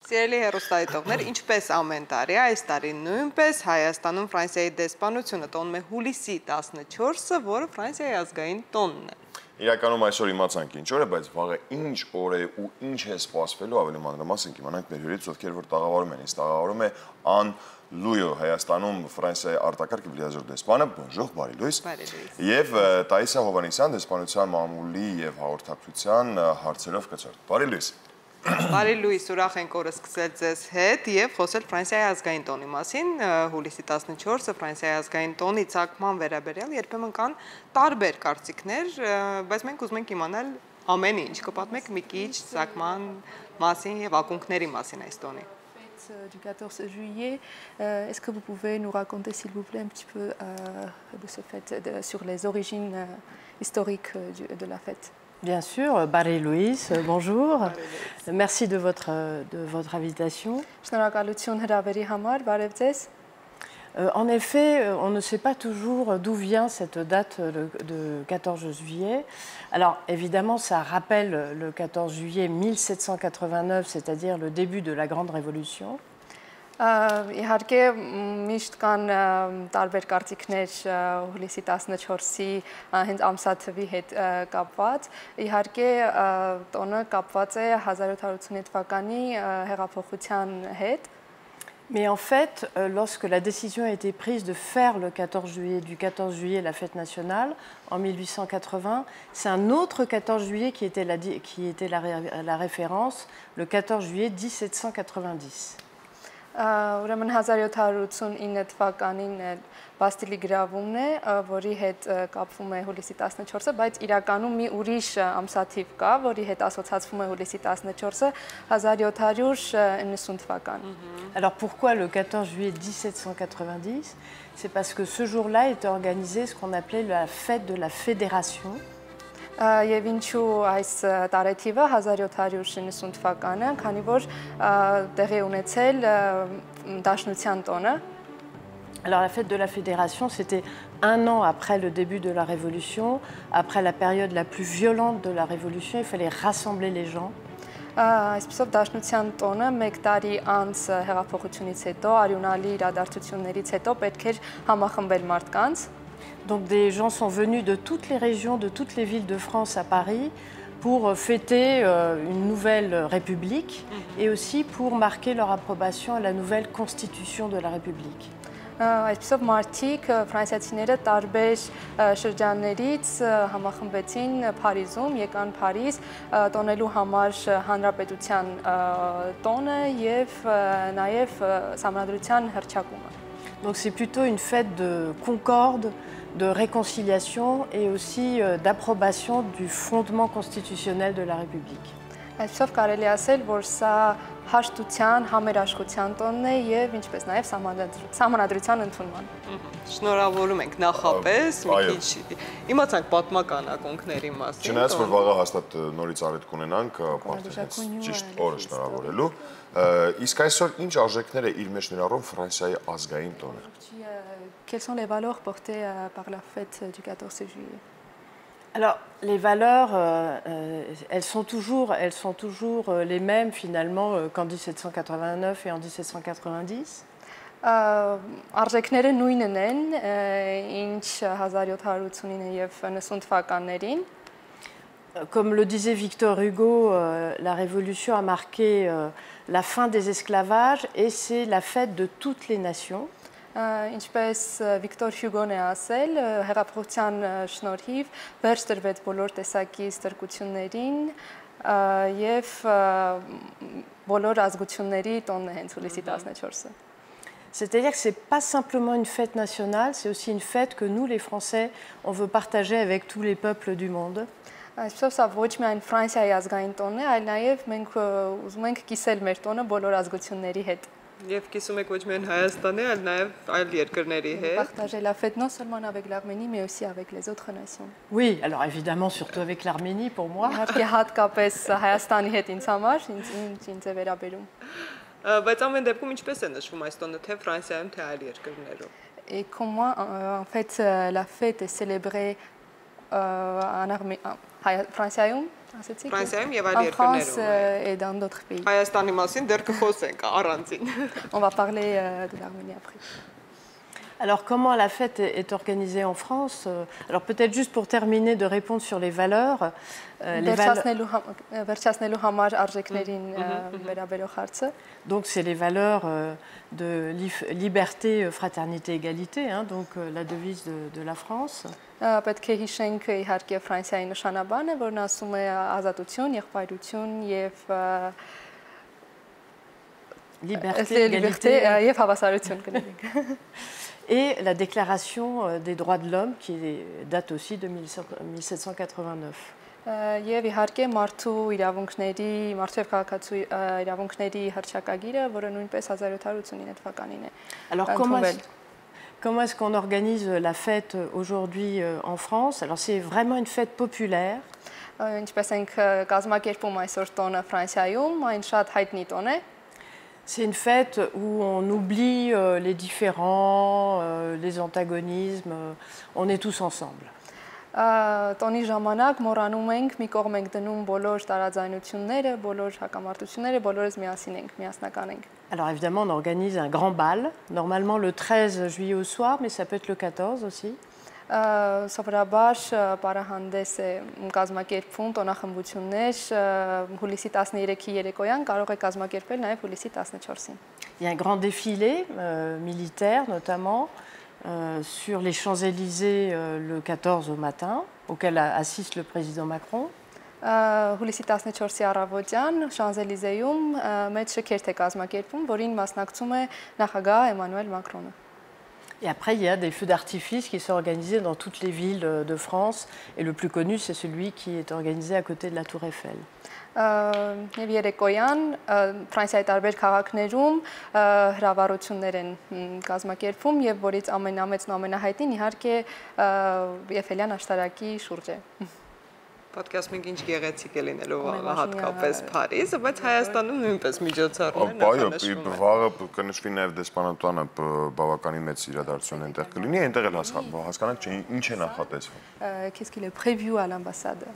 Սիրելի հեռուստադիտողներ, ինչպես ամեն տարի, այս տարի նույնպես Հայաստանում Ֆրանսիայի դեսպանությունը տոնում է հուլիսի 14-ը, որը Ֆրանսիայի ազգային տոնն է։ Իրականում այսօր իմացանք ինչ օր է, բայց վաղը ինչ օր է ու ինչ է սպասվելու, ավելի մանրամասն կիմանանք մեր հյուրից, ովքեր որ տաղավարում են, ինձ տաղավարում է Ան Լույո, Հայաստանում Ֆրանսիայի արտակարգ լիազոր դեսպանը, բոնժուր, բարի լույս, եւ Տայիսա Հովհաննիսյան, դեսպանության մամուլի եւ հաղորդակցության հարցերով կցորդ։ Բարի լույս։ Բարի լույս, ուրախ ենք օրը սկսել ձեզ հետ եւ խոսել Ֆրանսիայի ազգային տոնի մասին, հուլիսի 14-ը Ֆրանսիայի ազգային տոնի ցակման վերաբերյալ երբեմն կան տարբեր կարծիքներ, բայց մենք ուզում ենք իմանալ ամեն ինչ, կպատմեք մի քիչ ցակման մասին եւ ակունքների մասին այս տոնի։ Du 14 juillet, est-ce que vous pouvez nous raconter s'il vous plaît un petit peu de ce fait, sur les origines historiques de la fête? Bien sûr, Barry Louise, bonjour. Merci de votre invitation. En effet, on ne sait pas toujours d'où vient cette date de 14 juillet. Alors évidemment, ça rappelle le 14 juillet 1789, c'est-à-dire le début de la Grande Révolution. Իհարկե միշտ կան տարբեր կարծիքներ հուլիսի 14-ի հենց ամսաթվի հետ կապված։ Իհարկե տոնը կապված է 1787 թվականի հեղափոխության հետ։ Mais en fait, lorsque la décision a été prise de faire du 14 juillet la fête nationale, en 1880, c'est un autre 14 juillet qui était la référence, le 14 juillet 1790. Ուրեմն 1789 թվականին Բաստիլի գրավումն է, որի հետ կապվում է հուլիսի 14-ը, բայց իրականում մի ուրիշ ամսաթիվ կա, որի հետ ասոցացվում է հուլիսի 14-ը 1790 թվական։ Alors pourquoi le 14 juillet 1790? C'est parce que ce jour-là était organisé ce qu'on appelait la fête de la Fédération. Եվ ինչու այս տարեթիվը 1790 թվականը, քանի որ տեղի ունեցել Դաշնության տոնը։ Alors la fête de la Fédération, c'était un an après le début de la Révolution, après la période la plus violente de la Révolution, il fallait rassembler les gens. Այսպիսով Դաշնության տոնը մեկ տարի անց հեղափոխությունից հետո, արյունալի իրադարձություններից հետո պետք էր համախմբել մարդկանց։ Donc des gens sont venus de toutes les régions, de toutes les villes de France à Paris pour fêter une nouvelle république et aussi pour marquer leur approbation à la nouvelle constitution de la République. Այսպիսով մարդիկ ֆրանսիացիները տարբեր շրջաններից համախմբեցին Փարիզում, եկան Փարիզ տոնելու համար հանրապետության տոնը եւ նաեւ Սահմանադրության հռչակումը։ Donc c'est plutôt une fête de concorde, de réconciliation et aussi d'approbation du fondement constitutionnel de la République. Այսպիսով կարելի ասել, որ սա հաշտության, համերաշխության տոնն է եւ ինչպես նաեւ Սահմանադրության ընդունման։ Շնորհավորում ենք նախապես մի քիչ իմացանք պատմական ակունքների մասին։ Չնայած որ վաղը հաստատ նորից առիթ կունենանք պարտադիր ճիշտ օրը շնորհավորելու, իսկ այսօր ինչ արժեքներ է իր մեջ ներառում Ֆրանսիայի ազգային տոնը։ Quelles sont les valeurs portées par la fête du 14 juillet? Alors, les valeurs, elles sont toujours les mêmes finalement qu'en 1789 et en 1790. Արժեքները նույնն են, ինչ 1789 եւ 90 թվականներին։ Comme le disait Victor Hugo, la Révolution a marqué la fin des esclavages et c'est la fête de toutes les nations. Ինչպես Վիկտոր Հյուգոն է ասել, հեղափոխության շնորհիվ վերջ տրվեց բոլոր տեսակի ստրկություններին եւ բոլոր ազգությունների տոնն է հենց հուլիսի 14-ը։ C'est-à-dire que ce n'est pas simplement une fête nationale, c'est aussi une fête que nous, les Français, on veut partager avec tous les peuples du monde. Այսպեսով սա ոչ միայն Ֆրանսիայի ազգային տոնն է, այլ նաեւ մենք ուզում ենք կիսել մեր տոնը բոլոր ազգությունների հետ։ Եվ կիսում եք ոչ միայն Հայաստանի, այլ նաև այլ երկրների հետ։ Partager la fête non seulement avec l'Arménie, mais aussi avec les autres nations. Oui, alors évidemment, surtout avec l'Arménie pour moi. Իհարկե հատկապես Հայաստանի հետ ինձ համար, ինձ է վերաբերում։ Բայց ամեն դեպքում ինչպես է նշվում այս տոնը թե Ֆրանսիայում, թե այլ երկրներում։ Et comment en fait la fête est célébrée en Ֆրանսիայում Ասեցիք։ Ֆրանսիայում եւ այլ En France երկրներում։ et dans d'autres pays. Հայաստանի մասին դեռ կխոսենք առանձին։ On va parler de l'Arménie après. Alors, comment la fête est organisée en France? Alors, peut-être juste pour terminer de répondre sur les valeurs. Վերջացնելու համար արժեքներին վերաբերող հարցը։ Donc, c'est les valeurs de liberté, fraternité, égalité, hein, donc la devise de la France. Պետք է հիշենք իհարկե Ֆրանսիայի նշանաբանը, որն ասում է ազատություն, եղբայրություն եւ liberté, եւ հավասարություն կներեք։ Et la déclaration des droits de l'homme qui date aussi de 1789. Եվ իհարկե մարդու իրավունքների, մարդու եւ քաղաքացու իրավունքների հռչակագիրը, որը նույնպես 1789 թվականին է։ Alors comment est-ce qu'on organise la fête aujourd'hui en France? Alors c'est vraiment une fête populaire. Ինչպես ենք կազմակերպում այսօր տոնը Ֆրանսիայում, այն շատ հայտնի տոն է։ C'est une fête où on oublie les différends, les antagonismes, on est tous ensemble. Տոնի ժամանակ մոռանում ենք, մի կողմ ենք դնում բոլոր տարաձայնությունները, բոլոր հակամարտությունները, բոլորս միասին ենք, միասնական ենք։ Alors évidemment, on organise un grand bal, normalement le 13 juillet au soir, mais ça peut être le 14 aussi. Սովորաբար պարահանդես է կազմակերպվում տոնախմբություններ հուլիսի 13-ի երեկոյան, կարող է կազմակերպել նաև հուլիսի 14-ին։ Il y a un grand défilé militaire notamment sur les Champs-Élysées le 14 au matin, auquel assiste le président Macron. Հուլիսի 14-ի առավոտյան Շանզելիզեում մեծ շքերթ է կազմակերպվում, որին մասնակցում է նախագահ Էմանուել Մակրոնը։ Et après, il y a des feux d'artifice qui sont organisés dans toutes les villes de France. Et le plus connu, c'est celui qui est organisé à côté de la Tour Eiffel. Եվ երեկոյան Ֆրանսիայի տարբեր քաղաքներում հրավառություններ են կազմակերպվում եւ որից ամենամեծն ու ամենահայտնին իհարկե Էֆելյան աշտարակի շուրջ է։ Պատկասմենք ինչ գեղեցիկ է լինելու վաղը հատկապես Փարիզը, բայց Հայաստանում նույնպես միջոցառումներ նախանշվում են։ Վաղը կնշվի նաև դեսպանատանը բավականին մեծ իրադարձություն այնտեղ կլինի, այնտեղ էլ հասկանանք ինչ է նախատեսվում։ Qu'est-ce qu'il est prévu à l'ambassade?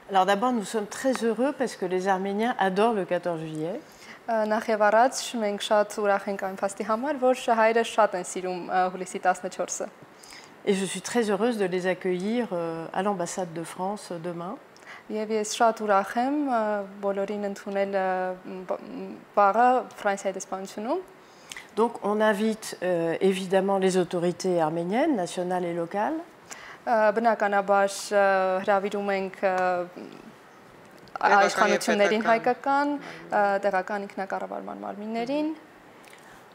Alors d'abord, nous sommes très heureux parce que les Arméniens adorent le 14 juillet. Նախ եւ առաջ մենք շատ ուրախ ենք այն փաստի համար, որ հայերը շատ են սիրում հուլիսի 14-ը։ Et je suis très heureuse de les accueillir à l'ambassade de France demain. Եվ ես շատ ուրախ եմ բոլորին ընդունել վաղը Ֆրանսիայի դեսպանությունում։ Donc on invite évidemment les autorités arméniennes, nationales et locales. Բնականաբար հրավիրում ենք իշխանություններին հայկական, տեղական ինքնակառավարման մարմիններին։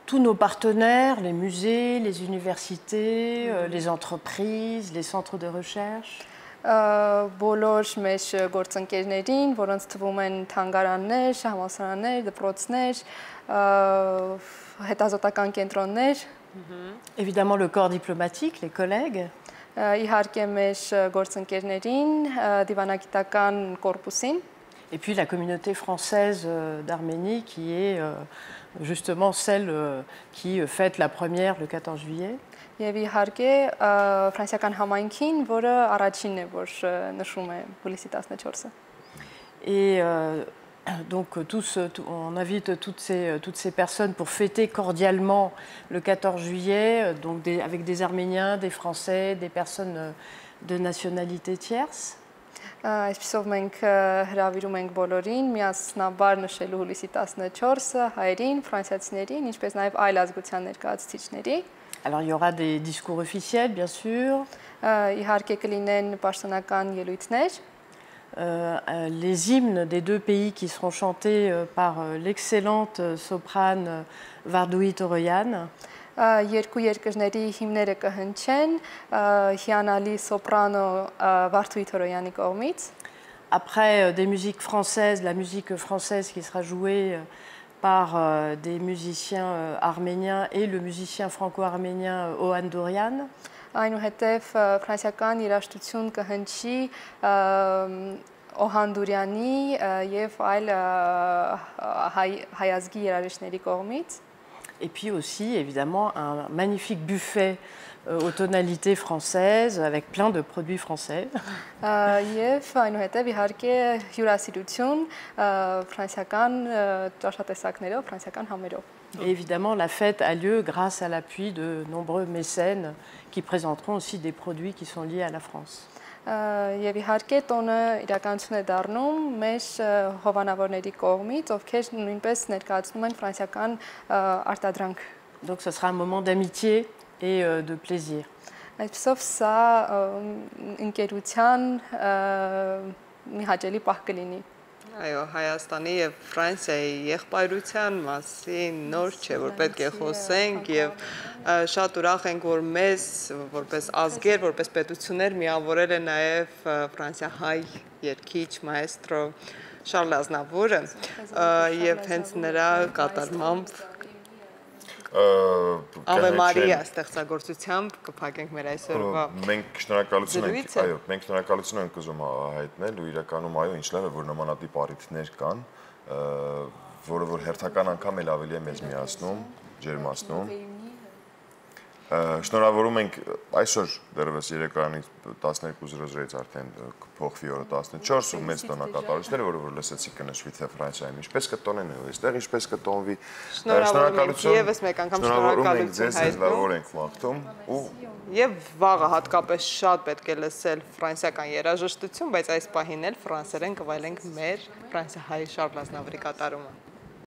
Tous nos partenaires, les musées, les universités, les entreprises, les centres de recherche. Բոլոր մեր գործընկերներին, որոնց թվում են թանգարաններ, համալսարաններ, դպրոցներ, հետազոտական կենտրոններ։ Évidemment le corps diplomatique, les collègues. Իհարկե մեր գործընկերներին, դիվանագիտական կորպուսին։ Et puis la communauté française d'Arménie qui est justement celle qui fête la première le 14 juillet. Եվ իհարկե ֆրանսիական համայնքին, որը առաջինն է, որ նշում է հուլիսի 14-ը։ Et donc on invite toutes ces personnes pour fêter cordialement le 14 juillet, donc avec des Arméniens, des Français, des personnes de nationalité tierce. Այսպեսով մենք հրավիրում ենք բոլորին միասնաբար նշելու հուլիսի 14-ը հայերին, ֆրանսիացիներին, ինչպես նաև այլ ազգության ներկայացուցիչների։ Alors il y aura des discours officiels bien sûr. Իհարկե կլինեն պաշտոնական ելույթներ։ Les hymnes des deux pays qui seront chantés par l'excellente soprane Vardoui Toroyan. Երկու երկրների հիմները կհնչեն հիանալի սոպրանո Վարդուի Թորոյանի կողմից։ Après des musiques françaises, la musique française qui sera jouée par des musiciens arméniens et le musicien franco-arménien Ohan Dorian. Այնուհետև ֆրանսիական երաժշտություն կհնչի Օհան Դուրյանի եւ այլ հայազգի երաժիշտների կողմից։ et puis aussi évidemment un magnifique buffet aux tonalités françaises avec plein de produits français. Եվ այնուհետև իհարկե հյուրասիրություն ֆրանսիական ճաշատեսակներով, ֆրանսիական համերով։ Et évidemment, la fête a lieu grâce à l'appui de nombreux mécènes qui présenteront aussi des produits qui sont liés à la France. Եվ իհարկե տոնը իրականություն է դառնում մեր հովանավորների կողմից, ովքեր նույնպես ներկայացնում են ֆրանսիական արտադրանք։ Donc ce sera un moment d'amitié et de plaisir. Այսպեսով սա ընկերության մի հաճելի պահ կլինի։ Այո, Հայաստանի եւ Ֆրանսիայի եղբայրության մասին նոր չէ, որ պետք է խոսենք եւ շատ ուրախ ենք, որ մեզ որպես ազգեր, որպես պետություններ միավորել է նաեւ ֆրանսիահայ երգիչ մայստրո Շարլ Ազնավուրը եւ հենց նրա կատարմամբ Ave Maria ստեղծագործությամբ կփակենք մեր այսօրվա մենք շնորհակալություն ենք, այո, մենք շնորհակալություն ենք ուզում հայտնել ու իրականում այո, ինչ լավ է, որ նմանատիպ առիթներ կան, որը որ հերթական անգամ էլ ավելի է մեզ միացնում, ջերմացնում։ Շնորհավորում ենք այսօր դեռևս երեկոյանի 12:00-ից արդեն կփոխվի օրը 14 ու մեծ տոնակատարությունները, որը որ լսեցիք կնշվի թե Ֆրանսիայում ինչպես կտոնեն ու այստեղ ինչպես կտոնվի։ Շնորհակալություն եւս մեկ անգամ շնորհակալություն հայտնում ենք մաղթում ու եւ վաղը հատկապես շատ պետք է լսել ֆրանսիական երաժշտություն, բայց այս պահին էլ ֆրանսերեն կվայելենք մեր ֆրանսիահայ Շարլ Ազնավուրի կատարումը։